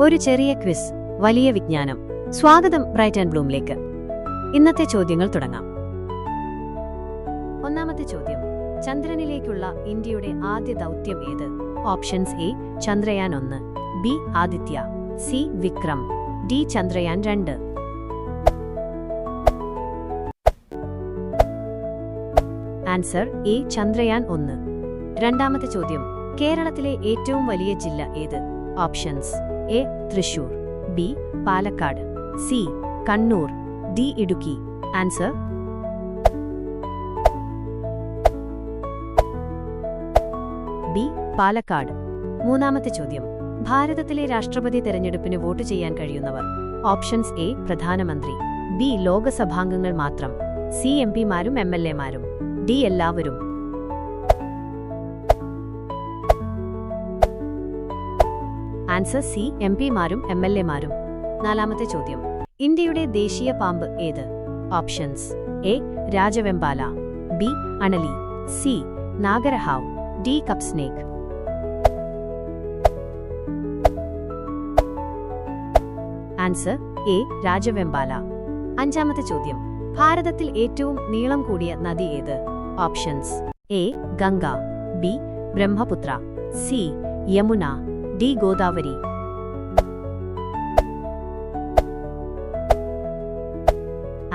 ഒരു ചെറിയ ക്വിസ്, വലിയ വിജ്ഞാനം. സ്വാഗതം ബ്രൈറ്റ് ആൻഡ് ബ്ലൂമിലേക്ക്. ഇന്നത്തെ ചോദ്യങ്ങൾ തുടങ്ങാം. ഒന്നാമത്തെ ചോദ്യം: ചന്ദ്രനിലേക്കുള്ള ഇന്ത്യയുടെ ആദ്യ ദൗത്യം ഏത്? Options: A Chandrayaan 1, B Aditya, C Vikram, D Chandrayaan 2. Answer: A Chandrayaan 1. രണ്ടാമത്തെ ചോദ്യം: കേരളത്തിലെ ഏറ്റവും വലിയ ജില്ല ഏത്? Options: A Thrissur, B Palakkad, C Kannur, D Idukki. Answer: B Palakkad. മൂന്നാമത്തെ ചോദ്യം: ഭാരതത്തിലെ രാഷ്ട്രപതി തെരഞ്ഞെടുപ്പിന് വോട്ട് ചെയ്യാൻ കഴിയുന്നവർ? ഓപ്ഷൻസ്: എ പ്രധാനമന്ത്രി, ബി ലോകസഭാംഗങ്ങൾ മാത്രം, സി എംപിമാരും എംഎൽഎമാരും, ഡി എല്ലാവരും. ആൻസർ: സി എംപിമാരും എംഎൽഎമാരും. നാലാമത്തെ ചോദ്യം: ഇന്ത്യയുടെ ദേശീയ പാമ്പ് ഏത്? ഓപ്ഷൻസ്: എ രാജവെമ്പാല, ബി അണലി, സി നാഗരഹാവ്, ഡി കപ്സ്നേക്ക്. ആൻസർ: എ രാജവെമ്പാല. അഞ്ചാമത്തെ ചോദ്യം: ഭാരതത്തിൽ ഏറ്റവും നീളം കൂടിയ നദി ഏത്? Options: A Ganga, B Brahmaputra, C Yamuna, D Godavari.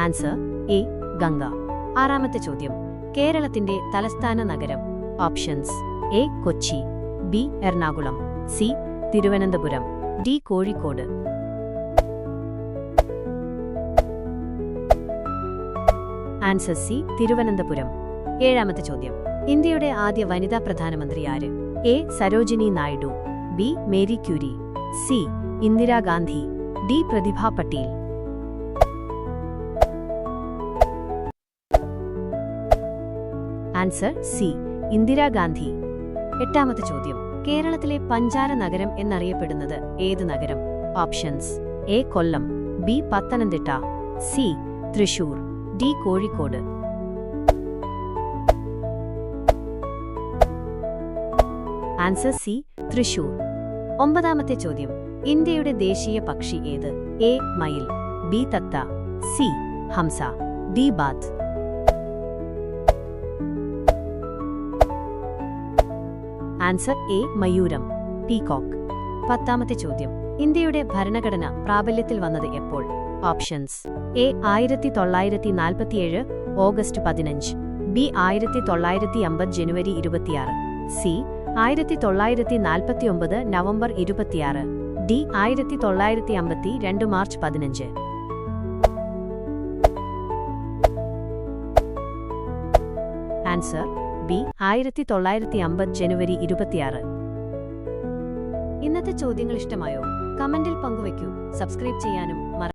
Answer: A Ganga. ആറാമത്തെ ചോദ്യം: കേരളത്തിന്റെ തലസ്ഥാന നഗരം? Options: A Kochi, B Ernakulam, C Thiruvananthapuram, D Kozhikode. Answer: C Thiruvananthapuram. ഏഴാമത്തെ ചോദ്യം: ഇന്ത്യയുടെ ആദ്യ വനിതാ പ്രധാനമന്ത്രി ആര്? A Sarojini Naidu, B Marie Curie, C Indira Gandhi, D Pratibha Patel. Answer: C Indira Gandhi. എട്ടാമത്തെ ചോദ്യം: കേരളത്തിലെ പഞ്ചാര നഗരം എന്നറിയപ്പെടുന്നത് ഏത് നഗരം? Options: A Kollam, B Pathanamthitta, C Thrissur, D Kozhikode. Answer: C Thrissur. ഒമ്പതാമത്തെ ചോദ്യം: ഇന്ത്യയുടെ ദേശീയ പക്ഷി ഏത്? എ മയിൽ, ബി തത്ത, സി ഹംസ, ഡി ബാത്ത്. ആൻസർ: എ മയൂരം, പീകോക്ക്. പത്താമത്തെ ചോദ്യം: ഇന്ത്യയുടെ ഭരണഘടന പ്രാബല്യത്തിൽ വന്നത് എപ്പോൾ? ഓപ്ഷൻസ്: എ 1947 ഓഗസ്റ്റ് 15, ബി 1950 ജനുവരി 26, C 1949 November 26, D 1952 March 15. Answer: B 1950 ജനുവരി 26. ഇന്നത്തെ ചോദ്യങ്ങൾ ഇഷ്ടമായോ? കമന്റിൽ പങ്കുവയ്ക്കൂ. സബ്സ്ക്രൈബ് ചെയ്യാനും